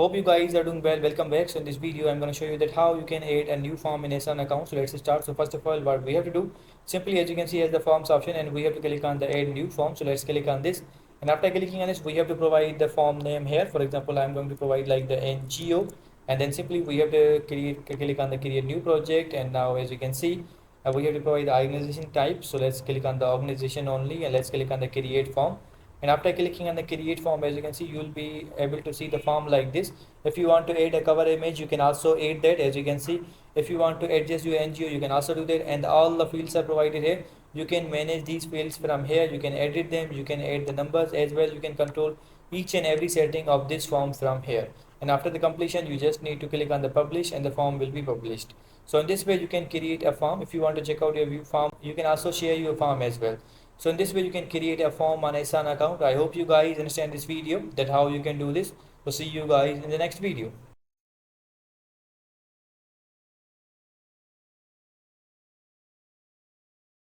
Hope you guys are doing well. Welcome back. So in this video, I'm going to show you that how you can add a new form in Asana account. So let's start. So first of all, what we have to do, simply as you can see, as the forms option, and we have to click on the add new form. So let's click on this. And after clicking on this, we have to provide the form name here. For example, I'm going to provide like the NGO, and then simply we have to click on the create new project. And now, as you can see, we have to provide the organization type. So let's click on the organization only, and let's click on the create form. And after clicking on the create form, as you can see, you will be able to see the form like this. If you want to add a cover image, you can also add that. As you can see, if you want to adjust your NGO, you can also do that, and all the fields are provided here. You can manage these fields from here. You can edit them, you can add the numbers as well. You can control each and every setting of this form from here. And after the completion, you just need to click on the publish and the form will be published. So in this way, you can create a form. If you want to check out your view form, you can also share your form as well. So in this way, you can create a form on Asana account. I hope you guys understand this video, that how you can do this. So see you guys in the next video.